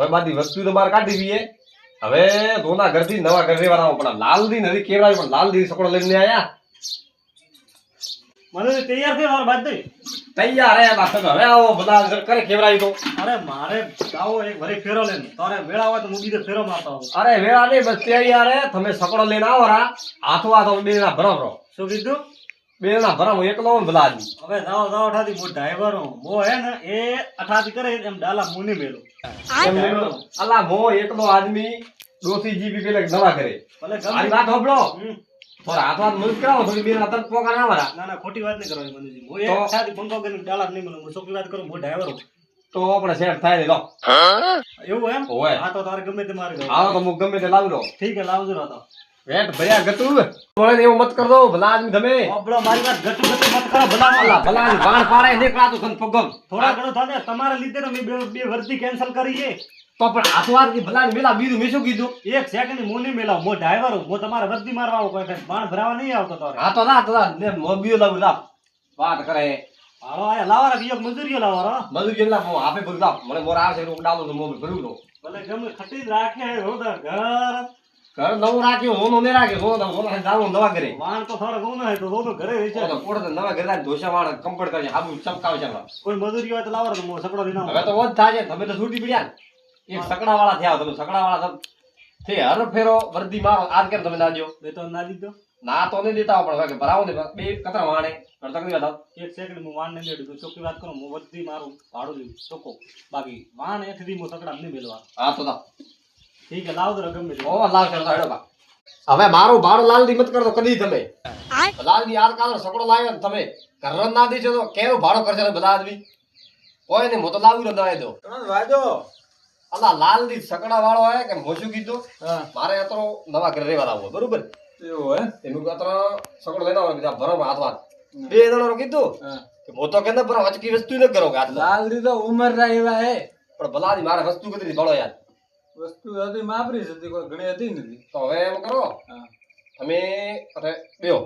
હવે બાકી વસ્તુ તો બહાર કાઢી દઈએ હવે ધોના ઘરથી નવા ઘર રેવા આવો પણ લાલદી નથી કેવડાવી પણ લાલદી સકડો લઈને આયા મને તૈયાર થઈ મારા બાદ તૈયાર હે બાપ હવે આવો બધા કરે કેવડાવી તો અરે મારે જાવો એક ભરી ફેરો લઈને તારે વેળા હોય તો હું બીજો ફેરો મારતા આવું અરે વેળા નહીં બસ તૈયાર હે તમે સકડો લઈને આવો રા હાથો હાથો બે ના ભરાવો શું કીધું બે ના ભરાવો એકલો બધા આદમી હવે જાઓ જાઓ અઠાથી હું ડ્રાઈવર હું મો હે ને એ અઠાથી કરે એમ ડાલા મુની મેલો અલા મો એકલો આદમી દોસી જીબી પેલા નવા કરે ભલે મારી વાત હોબળો થોડા હાથ હાથ મદદ કરાવો થોડી બે હાથ પોકા ના મારા ના ના ખોટી વાત નહીં કરવાની મનુજી હું એક અઠાથી પંખો કરીને ડાલા નહીં મળું હું છોકરી વાત કરું હું ડ્રાઈવર હું તો આપણે સેટ થાય ને લો એવું એમ ઓય હા તો તારે ગમે તે મારે આવો તો હું ગમે તે લાવી દો ઠીક હે લાવજો તો વેટ ભર્યા ગતું બોલે એવું મત કર દો ભલા આદમી તમે ઓબળો મારી વાત ગટુ ગટુ મત કરો ભલા અલા ભલા આદમી વાણ પાડે નીકળાતો સન પગમ થોડા ઘણો થાને તમારે લીધે મેં બે વર્દી કેન્સલ કરી છે તો પણ આસવાર ની ભલા મેલા બીજું મેં શું કીધું એક સેકન્ડ મું નહીં મેલાવ હું ડ્રાઈવર હું તમારે વર્દી મારવા આવું કોઈ બાણ ભરાવા નહીં આવતો તારે હા તો ના તો ને મોબીઓ લાવું લાવ વાત કરે હાલો આયા લાવારા બીજો મજૂરીઓ લાવારા મજૂર કેટલા મો આપે ભરું લાવ મને મોર આવે છે હું ડાલો તો મોબી ભરું લો ભલે ગમે ખટી જ રાખે હોતા ઘર ઘર નવું રાખ્યું હોનો ને રાખ્યો હોનો હોનો જાવ નવા કરે વાણ તો થોડા ગૌ ના તો તો ઘરે વેચે તો કોડ નવા ઘરે ધોષા વાળ કમ્પોર્ટ કરે આબુ ચમકાવે છે કોઈ મજૂરી હોય તો લાવારા તો હું સકડો લઈને હવે તો વધ થાય તમે તો છૂટી પડ્યા એક સકડા વાળા થયા તમે સકડા વાળા તે હર ફેરો વર્દી મારો આજ કેમ તમે ના દો બે તો ના દીધો ના તો નહીં દેતા પણ હવે ભરાવો ને બે કતરા વાણે પણ તકલીફ હતા એક સેકન્ડ હું વાણ નહીં લેડું ચોખ્ખી વાત કરું હું વર્દી મારું ભાડું લીધું ચોખ્ખો બાકી વાણ એથી હું સકડા નહીં મેલવા હા તો દાવ ઠીક હે લાવ દો ગમે ઓ લાવ ચાલો હેડો બા હવે મારું ભાડું લાલદી મત કરતો કદી તમે લાલદી આજ કાલ સકડો લાવ્યો ને તમે ઘર ના દેજો તો કેવો ભાડો કરશે ને બધા આદમી કોઈ નહીં હું તો લાવી લો ના દો તમે વાજો અલા લાલદી સકડા વાળો હે કે મોશું કીધું મારે અતરો નવા ઘરે રહેવા લાવો બરોબર એવું હે એનું અતરો સકડો લઈને આવો બીજા ભરો હાથ વાત બે જણો કીધું કે હું તો કેને ભરો હચકી વસ્તુ ન કરો હાથ લાલદી તો ઉમર રા એવા હે પણ ભલાદી મારે વસ્તુ કદી ભળો યાર વસ્તુ હતી માપરી હતી કોઈ ઘણી હતી નથી તો હવે એમ કરો તમે અરે બેઓ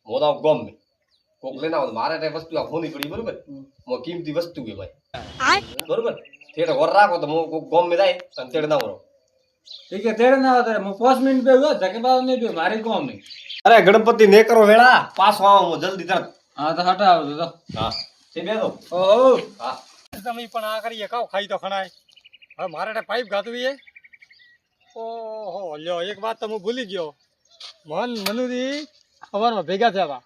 મોદા ગોમ મે કોક લેના આવો મારે તે વસ્તુ આ ફોની પડી બરોબર મો કિંમતી વસ્તુ કે ભાઈ બરોબર તેરે વર રાખો તો મો કોક ગોમ મે જાય અને તેડે ના વરો ઠીક હે તેડે ના આવે હું 5 મિનિટ બે ગયો ધકે બાવ નહીં બે મારી ગોમ નહીં અરે ગણપતિ ને કરો વેળા પાછો આવો હું જલ્દી તરત હા તો હટાવ તો હા તે બેસો ઓહો હા તમે પણ આ કરીએ કાવ ખાઈ તો ખણાય હવે મારે તે પાઇપ ગાતવી હે ઓહો લ્યો એક વાત તો હું ભૂલી ગયો મનુજી સવારમાં ભેગા થયા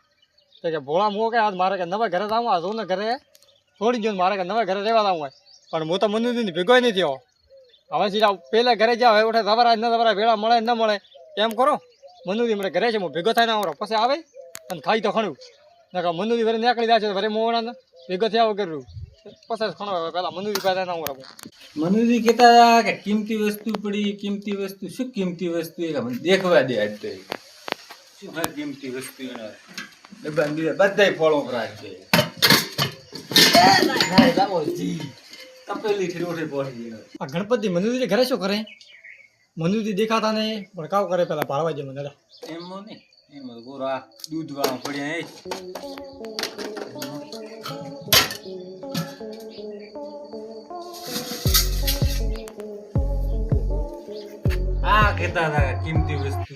હતા કે ભોળા મો કે આજ મારે કે નવા ઘરે જાવું આ જોને ઘરે છોડી ગયો મારે કે નવા ઘરે રહેવા જાવું હોય પણ હું તો મનુજીને ભેગો નહીં થયો હવે સીધા પેલા ઘરે જાવ હવે ઉઠે જબરા ન જબરા વેળા મળે ન મળે એમ કરો મનુજી મને ઘરે છે હું ભેગો થાય ને આવરો પછી આવે અને ખાઈ તો ખણું નકા મનુજી વરે નીકળી જાય છે વરે મોણા ભેગો થયા વગર પછી ખણો પેલા મનુજી પાસે ના આવરો મનુજી કહેતા કે કિંમતી વસ્તુ પડી કિંમતી વસ્તુ શું કિંમતી વસ્તુ એ મને દેખવા દે આજ તો શું હે કિંમતી વસ્તુ એના બધાય ફળો કરાય છે ના લાવો જી તપેલી થી રોટે પહોંચી ગયો આ ગણપતિ મનુજી ઘરે શું કરે મનુજી દેખાતા ને ભડકાવ કરે પેલા ભાળવા જે મને એમ ને એમ ગોરા દૂધ વાળો પડ્યા એ આ કહેતા હતા કિંમતી વસ્તુ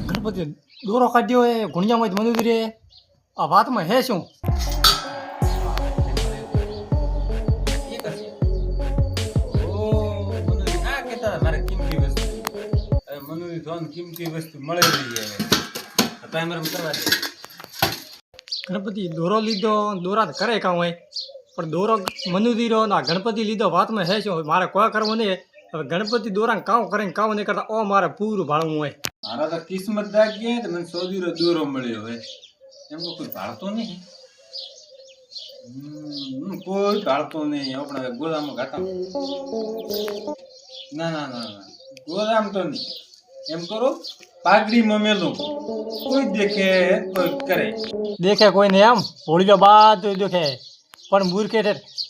ગણપતિ દોરો કાઢ્યો એ ગુણિયામાં મનુજી રે આ વાતમાં હે શું કિંમતી વસ્તુ મળે ગણપતિ દોરો લીધો દોરા કરે કાં હોય પણ દોરો મનુજી રો ના ગણપતિ લીધો વાતમાં હે શું મારે કોઈ કરવું નહીં હવે ગણપતિ દોરા કામ કરે ને કામ નહીં કરતા ઓ મારે પૂરું ભાળવું હોય મારા તો કિસ્મત દાગી તો મને સોદીરો દોરો મળ્યો હોય એમ કોઈ ભાળતો નહીં કોઈ ભાળતો નહીં આપણે ગોદામાં ઘાટા ના ના ના ના ગોદામ તો નહીં એમ કરો પાઘડીમાં મેલું કોઈ દેખે કોઈ કરે દેખે કોઈને એમ હોળીનો બાદ દેખે પણ મૂર્ખે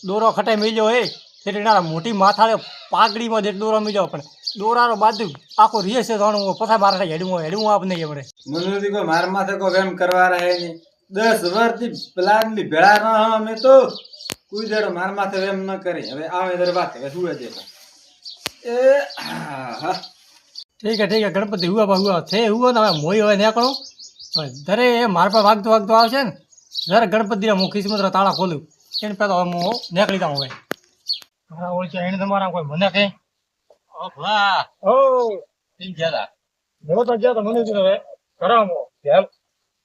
દોરો ખટાઈ મેલ્યો હોય એટલે મોટી માથાળે પાઘડીમાં જે દોરો મેલ્યો પણ દોરાનો બાજુ આખો રીએ છે જાણું પછી મારા હેડવું આપ નહીં એમણે મનુજી કોઈ માર માથે કોઈ એમ કરવા રહે નહીં 10 વર્ષથી પ્લાન ની ભેળા ના અમે તો કોઈ દાડો માર માથે એમ ન કરી. હવે આવે દર વાત હવે સુવે દે એ હા ઠીક હે ગણપતિ હુआ છે હુआ ને હવે મોઈ હવે નીકળો ધરે એ મારા પર વાગતો આવશે ને જરા ગણપતિના હું કિસ્મત તાળા ખોલું એને પહેલા હવે હું નીકળી જાઉં હવે મારા ઓળખ્યા એને તમારા કોઈ મને કહે વાહ ઓ ઠીક ગયા જો તો જ્યાં તો મને કીધું હવે કરાવો કેમ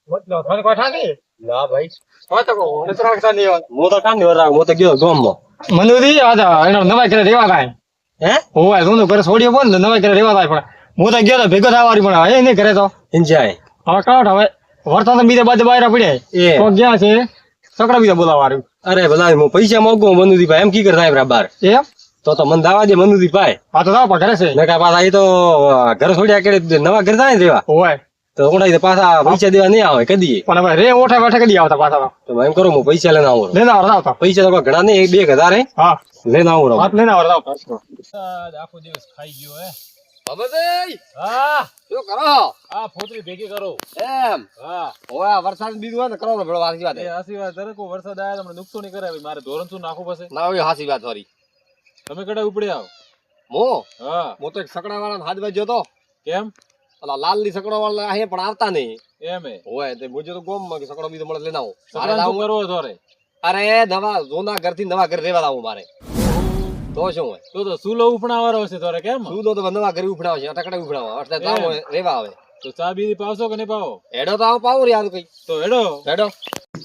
મતલબ થાને કોઈ ઠાકી ના ભાઈ હા તો કોને રાખતા નહીં હોય હું તો કામ નહીં મો તો ગયો ગામમાં મનુજી આ એનો નવા ઘરે રેવા થાય હે હોવા તું ઘરે છોડીએ બોલ ને નવા ઘરે રેવા થાય પણ હું તો ગયો તો ભેગો થવાની પણ હવે નહીં ઘરે તો એન્જોય હવે કાઢ હવે વરસાદ બીજે બાજુ બહાર પડે એ તો ગયા છે સકડા બીજા બોલાવાળું અરે ભલા હું પૈસા માંગુ મનુજી ભાઈ એમ કી કરતા એમ બાર એમ તો મને દાવા દે મનુજી ભાઈ હા તો જાવ પણ ઘરે છે નકા પાછા એ તો ઘર છોડ્યા કે નવા ઘર થાય ને રેવા હોય તો ઉડાઈ પાછા પૈસા દેવા નહીં આવે કદી પણ હવે રે ઓઠે બેઠે કદી આવતા પાછા તો એમ કરો હું પૈસા લઈને આવું લઈને આવતા પૈસા તો ઘણા નહીં 2000 હે હા લઈને આવું વાત લઈને આવતા આખો દિવસ ખાઈ ગયો હે બાબાજી હા શું કરો આ ફોતરી ભેગી કરો એમ હા ઓય વરસાદ બીજું હોય ને કરો ભેળો હાસી વાત એ હાસી વાત દરેક વરસાદ આવ્યા તમને નુકસાન નહીં કરે મારે ધોરણ શું નાખવું પડશે ના હોય હાસી વાત સોરી તમે કડે ઉપડે આવો મો હા મો તો એક સકડા વાળા હાથ બાજુ હતો કેમ ઓલા લાલ ની સકડો વાળા હે પણ આવતા નહીં એમ હે હોય તે મુજો તો ગોમ માં કે સકડો બીજો મળે લઈને આવો સકરાન શું કરવો ધોરે અરે નવા જોના ઘર થી નવા ઘર રેવા આવું મારે તો શું હોય તો સુલો ઉપણાવાળો હશે ધોરે કેમ શું તો નવા ઘર ઉપડાવ છે ટકડા ઉપડાવ એટલે તાવ રેવા આવે તો ચા બી પાવશો કે નહીં પાવો હેડો તો આવ પાવ યાર કઈ તો હેડો હેડો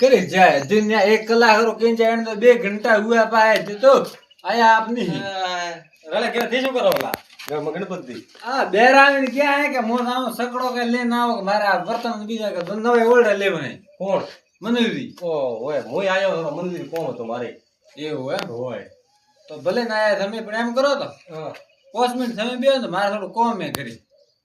करे जाए दुनिया 1 कलाक रो केन जाए तो 2 घंटा हुआ पाए तो आया आपनी રલે ઘરે થી શું કરો ઓલા ગણપતિ आ बेराण क्या है कि मोर नाम सकड़ो के लेना आओ कि मारा बर्तन बीजा के नवे ओल्डे ले बने કોણ मनुरी ઓ હોય મોય આયો મંદિર કોણ હતો મારે એવું હે હોય તો ભલે ના આયા તમે પણ એમ કરો તો 5 મિનિટ તમે બેહો તો મારે થોડું કોમ મે કરી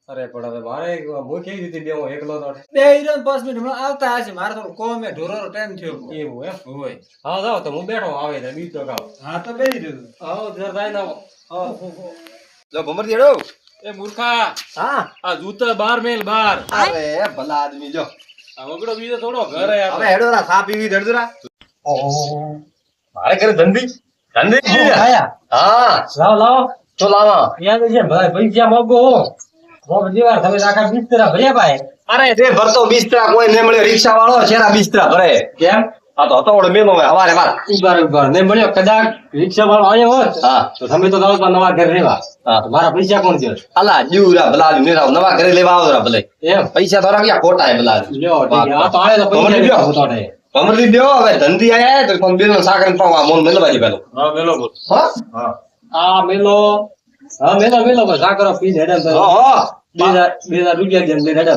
અરે પણ હવે મારે હું કેવી રીતે બે હું એકલો તો બે હીરો 5 મિનિટ માં આવતા હશે મારે થોડું કોમ મે ઢોરો ટાઈમ થયો એવું એમ હોય હા જાવ તો હું બેઠો આવે તો બીજ તો ગાવ હા તો બેહી રહ્યો આવો ઘર જાય ના હા લો ભમર દેડો એ મૂર્ખા હા આ જૂતા બાર મેલ બાર અરે ભલા આદમી જો આ વગડો બીજો થોડો ઘરે હવે હેડો રા સા પીવી દડદરા મારે ઘરે ધંધી આયા હા લાવ લાવ તો લાવા યાદ છે ભાઈ પૈસા મોગો મોગ દીવાર તમે આખા બિસ્તરા ભર્યા ભાઈ અરે તે ભરતો બિસ્તરા કોઈ ને મળ્યો રિક્ષા વાળો છેરા બિસ્તરા ભરે કેમ આ તો હતો ઓડે મેલો હવારે વાર ઉભા ને મળ્યો કદાચ રિક્ષા વાળો આવ્યો હોત હા તો તમે તો જાવ નવા ઘર રેવા હા મારા પૈસા કોણ દે અલા જીવરા ભલા આદમી ને નવા ઘરે લેવા આવરા ભલે એમ પૈસા તો રાખ્યા ખોટા હે ભલા આદમી. લ્યો ઠીક છે. આ તો આયા તો પૈસા ભમરી લેવા લ્યો. હોતો ને ભમરી દ્યો હવે ધંધી આયા તો કોણ બેનો સાકર પાવા મોન મેલવાજી પેલો હા મેલો બોલ હા આ મેલો હા મેલો બસ આ કરો પી હેડે તો હા 2000 રૂપિયા જેમ લઈને હેડે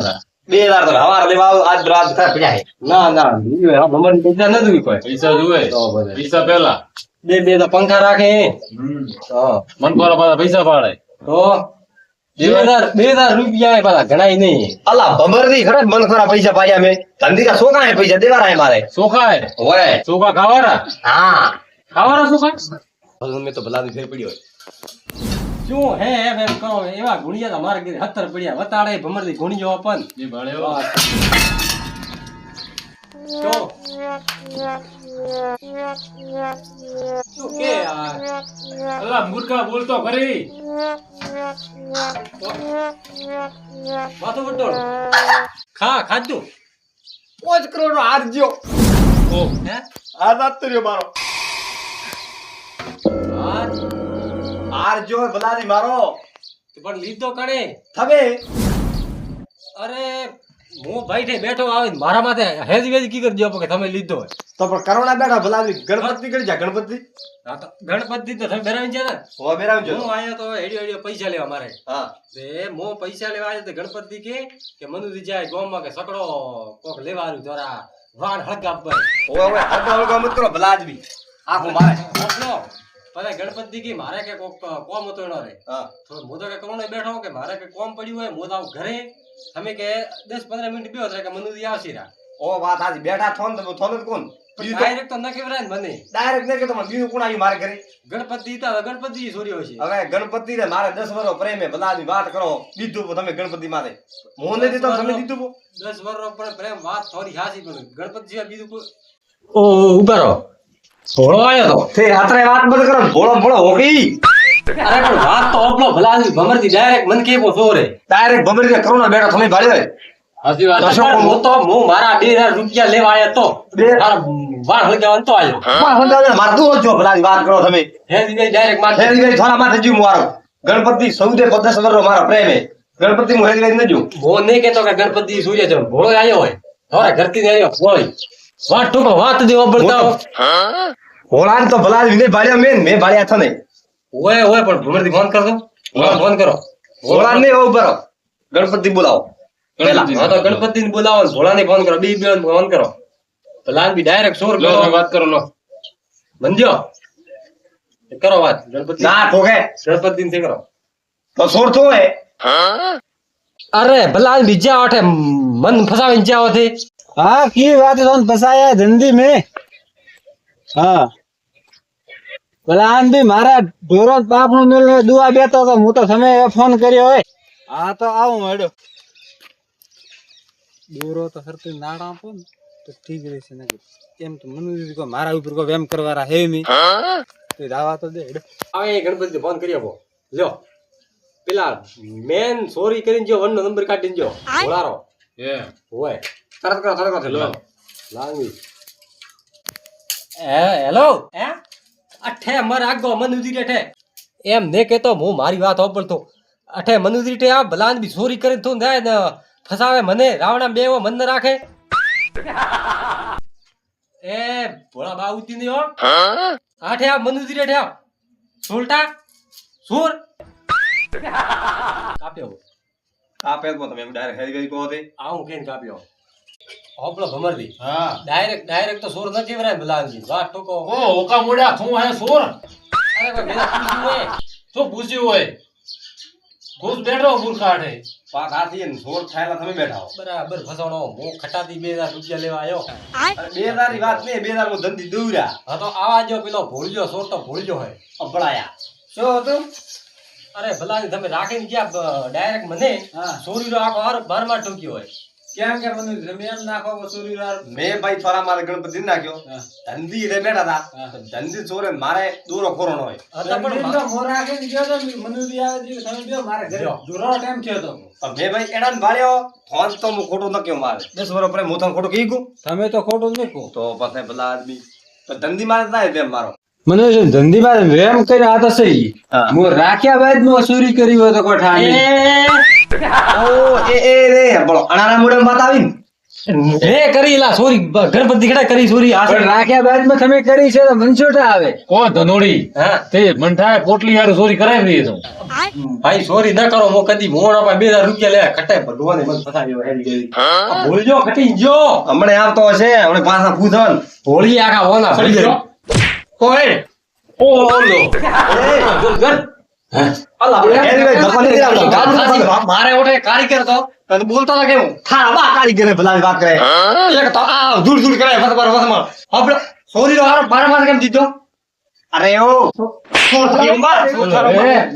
2000 તો હવારે લેવા આવ આજ રાત ખરા પડ્યા હે ના બીજું આ ભમર પૈસા નથી કોઈ પૈસા જુએ તો બધે પૈસા પેલા બે તો પંખા રાખે હા મન પર પાછા પૈસા પાડે તો 2000 રૂપિયા એ પાછા ગણાય નહીં અલા ભમરી ખરા મન ખરા પૈસા પાયા મે ધંધી કા સોકા હે પૈસા દેવારા હે મારે ચોખા હે ઓય ચોખા ખાવાના હા ખાવાના ચોખા ભલે મે તો ભલાની ફેર પડ્યો શું હે એમ કહો એવા ગુણિયા તો મારે ઘરે 70 પડ્યા વતાડે ભમરથી ગુણિયો પણ એ ભાળ્યો તો શું કે આ અલા મૂર્ખા બોલતો ખરી માથું વટોળ ખાધું 5 કરોડ નો હાર જ્યો ઓ હે આ રાત તર્યો મારો હાર હાર જો ભલાની મારો પણ લીધો કણે થબે અરે હું ભાઈ ઠે બેઠો આવે મારા માથે હેજી વેજી કી કરી દો કે તમે લીધો હોય તો પણ કરોડા બેઠા ભલાની ગણપતિ કરી જા ગણપતિ હા તો ગણપતિ તો તમે બેરાવી છે ને હો બેરાવજો હું આયો તો હેડિયો પૈસા લેવા મારે હા તે હું પૈસા લેવા આવ્યો તો ગણપતિ કે મનુજી જાય ગામમાં કે સકડો કોક લેવા આવ્યું જરા વાણ હળગાવ પર ઓય ઓય હળગા મત કરો ભલા આદમી આખો મારે મોકલો પછી ગણપતિ કે મારે કે કોક કોમ હતો એનો રે હા તો હું તો કે કોણ બેઠો કે મારે કે કોમ પડ્યું હોય હું આવું ઘરે તમે કે 10-15 મિનિટ બેહો એટલે કે મનુજી આવશે રા ઓ વાત આજી બેઠા થોન તો થોન જ કોણ ડાયરેક્ટ તો ન કેવરાય ને મને ડાયરેક્ટ ને કે તમે બીજું કોણ આવી મારે ઘરે ગણપતિ તો હવે ગણપતિ છોડ્યો છે હવે ગણપતિ ને મારે 10 વર્ષ પ્રેમ હે ભલા આદમી વાત કરો દીધું તમે ગણપતિ માથે મોં નથી તો તમે દીધું 10 વર્ષ પણ પ્રેમ વાત થોડી હાસી પણ ગણપતિ સિવાય બીજું કોઈ ઓ ઉભા રહો ભોળો આયો તો તે રાત્રે વાત બંધ કરો ભોળો ભોળો હોકી અરે પણ વાત તો ઓપલો ભલા ભમરથી ડાયરેક્ટ મન કેવો સોરે ડાયરેક્ટ બબડી કે કરોના બેઠા તમે ભાડ્યો હાચી વાત દશો હું તો હું મારા 2000 રૂપિયા લેવા આયો તો મારા વાળ હળગાવન તો આયો માર દૂર જો ભલાની વાત કરો તમે હે દીદી ડાયરેક્ટ માર હેરીભાઈ થોડા માથે જીવ મારો ગણપતિ 14 વર્ષનો મારો પ્રેમ હે ગણપતિ હું હેરીભાઈ ન જો હું નહીં કહેતો કે ગણપતિ સૂર્ય છે ભોળો આયો હોય થોડા ઘરથી ને આયો હોય વાત ટૂંકો વાત દેવો પડતા હોળાન તો ભલા વિને ભાડ્યા મેં ભાડ્યા થને હોય હોય પણ ભમરથી ફોન કરજો ફોન કરો હોળાન ને ઉભો રહો ગણપતિ બોલાવો પેલા હા તો ગણપતિ ને બોલાવો ને ભોળાને ફોન કરો બે ફોન કરો ભલા બી ડાયરેક્ટ સોર કરો વાત કરો લો મંજ્યો કરો વાત ગણપતિ ના ઠોકે ગણપતિ ને કરો તો સોર તો હે અરે ભલા બીજા આઠે મન ફસાવીને જાવ છે हाँ की बात है कौन फसाया धंधी में हाँ ભલાન ભી મારા ઢોરો બાપ નું મેળ દુઆ બેતો તો હું તો તમે ફોન કર્યો હોય હા તો આવું મેડો દોરો તો સરતી નાડા આપો ને તો ઠીક રહેશે ને એમ તો મને કો મારા ઉપર કો વેમ કરવારા હે નહીં તો દાવા તો દે હવે ગણપતિ ફોન કરી આપો લ્યો પેલા મેન સોરી કરીને જો વન નો નંબર કાઢીને જો બોલારો એ હોય તરત કરો લો લાંગી હેલો હે અઠે મર આગો મનુજી રેઠે એમ ને કેતો હું મારી વાત હોપડતો અઠે મનુજી રેઠે આ ભલાન બી ચોરી કરીને તું જાય ને ફસાવે મને રાવણા બેવો મન ન રાખે એ ભોળા બાઉતી ની હો આઠે આ મનુજી રેઠે આ સોલટા સુર કાપ્યો કાપે તો તમે ડાયરેક્ટ હેરીભાઈ કહો તે આવું કેન કાપ્યો હોપલો ભમરદી હા ડાયરેક્ટ તો સોર ન કેવરાય ભલાનજી વાત ટોકો ઓ ઓકા મોડા તું હે સોર અરે કોઈ મેરા પૂછ્યું હોય શું પૂછ્યું હોય ઘૂસ બેઠો મૂર્ખાડે પાક હાથી ને સોર થાયલા તમે બેઠા હો બરાબર ફસાણો હું ખટાતી 2000 રૂપિયા લેવા આવ્યો અરે 2000 ની વાત નહીં 2000 માં ધંધી દોર્યા હા તો આવા જો પેલો ભૂલજો સોર તો ભૂલજો હોય અપડાયા શું હતું અરે ભલાની તમે રાખીને ગયા ડાયરેક્ટ મને ચોરીનો આખો હાર બારમાં ઠોક્યો હોય કેમ કે મને જમીન નાખો વસૂલી મેં ભાઈ થોડા મારે ગણપતિ નાખ્યો ધંધી રે બેઠા હતા ધંધી ચોરે મારે દોરો ખોરણો હોય હતા પણ મોરા કે ગયો તો મનુજી આવે છે તમે ગયો મારે ઘરે દુરો ટાઈમ થયો તો મેં ભાઈ એડા ને ભાળ્યો ફોન તો હું ખોટું ન કેવું મારે 10 વર્ષ ପରେ હું તને ખોટું કહી ગયું તમે તો ખોટું નહીં કહો તો પછી ભલા આદમી તો ધંધી મારે થાય તેમ મારો મને ધંધી માં વેમ કરી આ તો સહી હું રાખ્યા બાદ માં ચોરી કરી હોય તો કોઈ ઠાણી ઓ એ રે બોલો અણાના મુડે વાત આવી રે કરી લા સોરી ગણપતિ ખડા કરી સોરી આ પણ રાખ્યા બાદ માં તમે કરી છે તો મનસોટા આવે કોણ ધનોડી હા તે મંઠાએ પોટલી હારે ચોરી કરાવી રહી તું ભાઈ સોરી ન કરો મો કદી મોણા પા 2000 રૂપિયા લે ખટાય ભગવાને મન ફસાવ્યો હેરી ગઈ ભૂલજો ખટી જો હમણે આવતો હશે હમણે પાછા પૂછન ભોળી આખા ઓના પડી ગઈ કોઈ ઓલો ગર અલ્લાહ હેરીભાઈ ધપા નથી આવતો ગામ મારે ઓટે કારીગર તો તને બોલતો તો કેમ ખારા બા કારીગર ભલા વાત કરે એક તો આ ધૂળ ધૂળ કરે ફસબર ફસમાં આપણે સોરી નો હાર મારા માથે કેમ દીધો અરે ઓ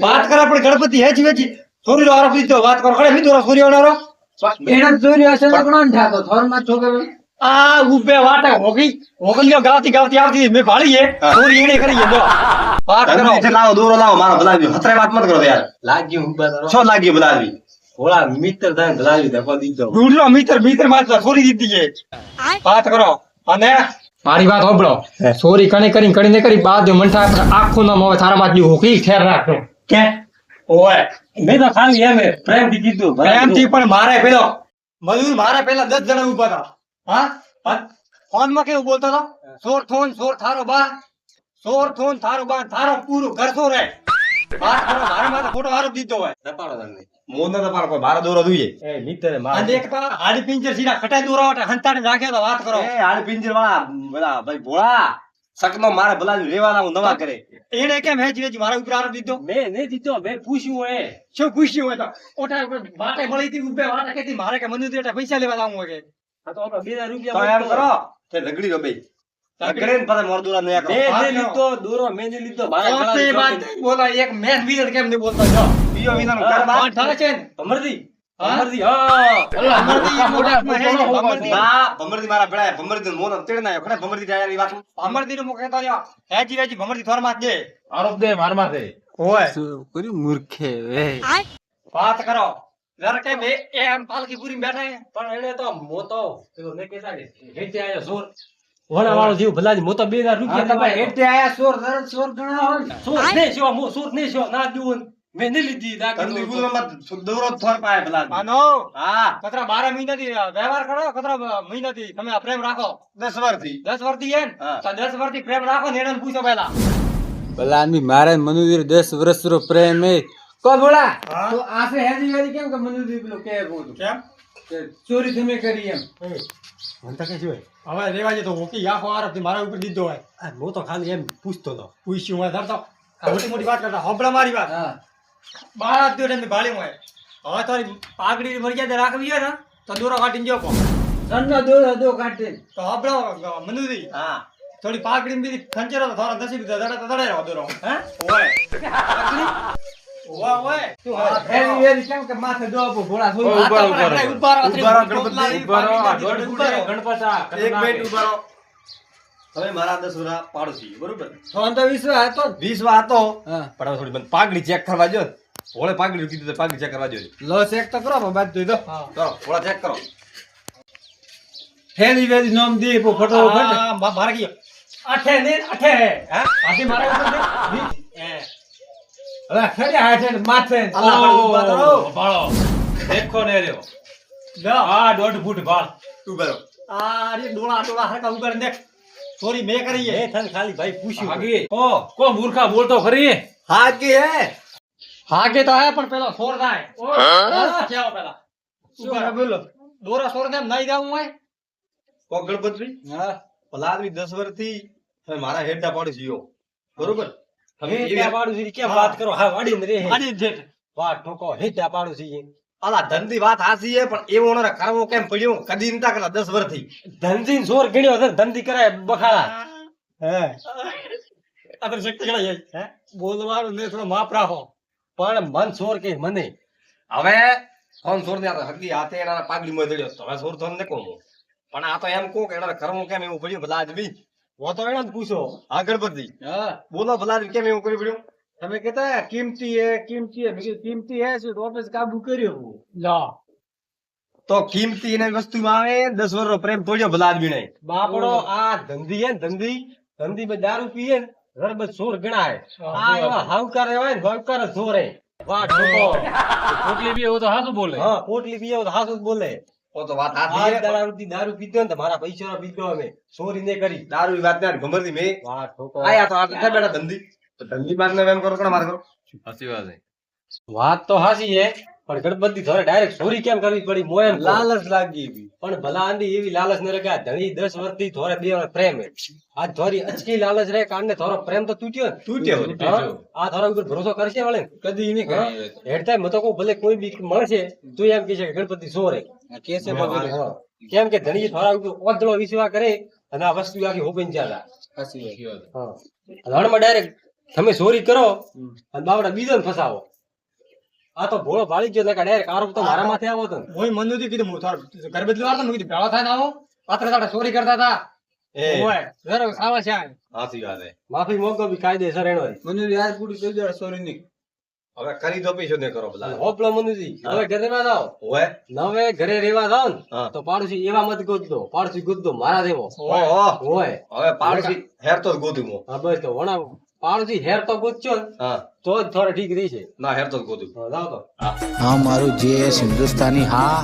વાત કરે પણ ગણપતિ હેચી વેચી સોરી નો હાર દીધો વાત કરો ખડે મી દોરા સોરી ઓનારો એને ચોરી હશે તો કોણ ઠાકો થોર માં છોકરો આ ઉભે વાટે હોગી હોગલ્યો ગાવતી આવતી મે ભાળીએ સોરી એને કરી જો વાત કરો ધંધી લાવો દોરો લાવો મારો ભલાજી હતરે વાત મત કરો યાર લાગ્યું ઉભા કરો શું લાગ્યું ભલાજી થોડા મિત્ર થાય ભલાવી ધપા દીધો દૂરનો મિત્ર માત્ર છોડી દીધી છે વાત કરો અને મારી વાત હોબળો સોરી કરીને કરી બાદ મંઠા આખું નામ હવે થારા માં હોકી ખેર રાખો કે ઓય મેં તો ખાલી એમ પ્રેમથી કીધું પ્રેમથી પણ મારે પેલો મજૂર મારે પેલા 10 જણા ઉભા હતા હા ફોન માં કેવું બોલતો હતો સોર થોન સોર થારો બા સોર થોન થારો બા થારો પૂરું ઘર સો રે વાત કરો મારે માથે ખોટો આરોપ દીધો હોય દપાડો તમને મોન ન દપાડો કોઈ મારો દોરો જોઈએ એ મિત્ર માર અને એક તો હાડી પિંજર સીધા ખટાઈ દોરા વાટે હંતાડે નાખ્યો તો વાત કરો એ હાડી પિંજર વાળા બધા ભાઈ ભોળા સકનો મારે ભલાજી રેવાના હું નવા કરે એને કેમ હેજી મારા ઉપર આરોપ દીધો મેં નહીં દીધો મેં પૂછ્યું હોય શું પૂછ્યું હોય તો ઓટા વાટે મળી હતી ઉભે વાટે કેતી મારે કે મનુ દેટા પૈસા લેવા જાવું હોય કે આ તો આપણે 2000 તો રૂપિયા એમ કરો તે લગડી રો બે લગડે ને પછી મોરદુરા ને એક મેં લીધો દોરો મેં લીધો મારા વાત ગળા બોલા એક મેન વિલન કેમ નહીં બોલતો જો બીજો વિલન કર વાત થાય છે ને અમરજી ભમરદી, હા. ના ભમરદી મારા ભેળા ભમરદી મોન તેડ ના આવ્યો ખરે ભમરદી જાય યાર ઈ વાત ભમરદી નું મુકે તો લ્યો હેજી વેજી ભમરદી થોરમાં જ દે આરોપ દે માર માથે. ઓય મૂર્ખે વે. વાત કરો જરા કે બે એમ પાલકી પૂરી બેઠા હે. પણ એને તો મોતો પેલો ને કહેતા કે હેઠે આયો સોર વણા વાળો જીવ ભલાની મોતો 2000 રૂપિયા તમારે હેઠે આયા સોર જરા સોર ગણા સોર ને શો મો સોર ને શો ના દુન મેં નહીં લીધી ના તંદી કીધું ગુલમાં દોરો થોર પાય ભલા આનો હા કતરા 12 મહિનાથી વ્યવહાર કરો કતરા મહિનાથી તમે આ પ્રેમ રાખો 10 વર્ષથી 10 વર્ષથી હે ને? હા. તો 10 વર્ષથી પ્રેમ રાખો ને એને પૂછો પહેલા ભલા આદમી મારે મનુવીર 10 વર્ષનો પ્રેમ હે કો બોલા હા? તો આસે હેજી વેજી કેમ કે મનુવીર પેલો કે બોલું કેમ કે ચોરી તમે કરી એમ મનતા કે શું હવે રેવાજે તો ઓકી આખો આરોપથી મારા ઉપર દીધો હોય આ મો તો ખાલી એમ પૂછતો તો પૂછ્યું હોય ધરતો આ મોટી મોટી વાત કરતા હોબળા મારી વાત હા 12 દિવસ એમની ભાળી હોય હવે તારી પાઘડી મર્યાદા રાખવી હોય ને તો દોરો કાઢીને જો કો સન્નો દો કાઢે તો હોબળો મનુજી હા થોડી પાઘડી બીજી ખંચેરો તો થોડા નસીબ દડે તો દડે રહો દોરો હા ઓય ઓય ઓય તું હેજી વેજી કેમ કે માથે દો આપો ભોળા આ થોડી તો આપણે ઉભા રહો ગણપતિ, ઉભા રહો આ દોઢ ફૂટે ગણપતા એક મિનિટ ઉભા રહો હવે મારા 10 વર્ષ પાડોશી બરોબર ફોન તો વિશ્વાસ હતો 20 વા હતો હા પણ હવે થોડી મને પાઘડી ચેક કરવા જો ઓળે પાઘડી કીધું તો પાઘડી ચેક કરવા જો લો ચેક તો કરો બાદ દઈ દો ચલો ઓળા ચેક કરો હેજી વેજી નામ દે પો ફટો ફટ મારા ગયો અઠે ને અઠે હે આથી મારા ઉપર દે હવે ખડે હાથે માથે અલ્લાહ પણ ઉભા તો રહો. ભાળો દેખો ને રહ્યો લો આ દોઢ ફૂટ ભાળ ઉભા રહો આ રે ડોળા હરકા ઉગાડ દેખ સોરી મેં કરી એ હે થન ખાલી ભાઈ પૂછ્યું આગી કો મૂર્ખા બોલતો ખરી. હા કે હે હા કે તો હે પણ પેલો સોર થાય ઓ કેવો પેલા શું બોલો દોરા સોર ને નહીં દેવું હોય કો ગણપતિ હા ભલા આદમી 10 વર્ષથી હવે મારા હેડડા પાડોશીઓ બરોબર તમે હેઠા એવી પાડું છે કેમ વાત કરો હા વાડીને રે આડી જેઠ વાત ઠોકો હેઠા પાડું છે આલા ધંધી વાત હાસી હે પણ એવો ઓનો કરવો કેમ પડ્યો કદી નતા કરતા 10 વર્ષથી ધંધી જોર ગણ્યો છે ધંધી કરાય બખાડા હે અદર શક્તિ કળા જાય હે બોલવાનું ને થોડો માપ રાખો પણ મન સોર કે મને હવે કોણ સોર ને આ હગી હાથે એના પાઘડી માં દડ્યો તો હવે સોર તો ને કોમ પણ આ તો એમ કહું કે એના કરવું કેમ એવું પડ્યું ભલા આદમી વો તો એને જ પૂછો હા ગણપતિ હા બોલો ભલા આદમી કેમ એવું કર્યું પડ્યું તમે કહેતા કિંમતી હે કિંમતી હે મેં કીધું કિંમતી હે શું તો ઓફિસ કાબુ કર્યો હું લો તો કિંમતી એના વસ્તુમાં આવે 10 વર્ષનો પ્રેમ તોડ્યો ભલા આદમી ને બાપડો આ ધંધી હે ને ધંધી માં દારૂ પીએ ને રરબત સોર ગણાય આ એવા હાવકાર હોય ને હાવકાર જ સોરે વાત ઠોકો પોટલી બી એવું તો હાસું બોલે. હા પોટલી પીએ તો હાસુ જ બોલે ઓ તો વાત આ હાસી હે દારૂ પીધો ને તો મારા પૈસા પીધો અમે ચોરી ને કરી દારૂ ની વાત ના ગમરતી મેં વાત ઠોકો આયા તો આ તો બેઠા ધંધી તો ધંધી વાત ને એમ કરો કોણ માર કરો સાચી વાત છે. વાત તો હાસી હે પણ ગણપતિ થોડે ડાયરેક્ટ ચોરી કેમ કરવી પડી મોયમ લાલચ લાગી એવી પણ ભલા આંધી એવી લાલચ ન રખ્યા ધણી 10 વર્ષથી થોડે બે વાર પ્રેમ હે આ થોડી અચકી લાલચ રે કારણે થોડો પ્રેમ તો તૂટ્યો ને. તૂટ્યો હા? આ થોડા ઉપર ભરોસો કરશે વાળે ને? કદી નહીં હા? કરી હેડતા મતો કહું ભલે કોઈ બી મળશે તું એમ કહે છે કે ગણપતિ સોરે કેસે હા. કેમ કે ધણી થોડા ઉપર ઓદળો વિશ્વાસ કરે અને આ વસ્તુ આખી હોપીને જ્યાં સાચી વાત હા રણમાં ડાયરેક્ટ તમે ચોરી કરો અને બાવડા બીજો ને ફસાવો આ તો ભોળો ભાળી ગયો ને ડાયરેક્ટ આરોપ તો મારા માથે આવો તો ને. હું મનુજી કીધું હું થોડા ઘર બદલી વાળતો મેં કીધું ભેળો થાય ને આવો પાત્ર તાડા ચોરી કરતા હતા એ ઓય જરા સાવા છે આ. હાસી વાત હે માફી મોગો બી કાયદેસર એનો હોય. મને યાદ પૂરી કરી દે સોરી નહીં હવે કરી દો પૈસો ને કરો ભલા હોપલો મનુજી હવે ઘરે ના જાઓ ઓય નવે ઘરે રેવા જાઓ ને હા. તો પાડોશી એવા મત ગોતતો પાડોશી ગોતતો મારા દેવો ઓહો હોય હવે પાડોશી હેર તો જ ગોતું મો હા બસ તો વણા પાડોશી હેર તો ગોતજો ને હા તો જ થોડા ઠીક રહી છે ના હેર તો જ ગોતું હા, જાઓ તો હા મારું જે હિન્દુસ્તાની હા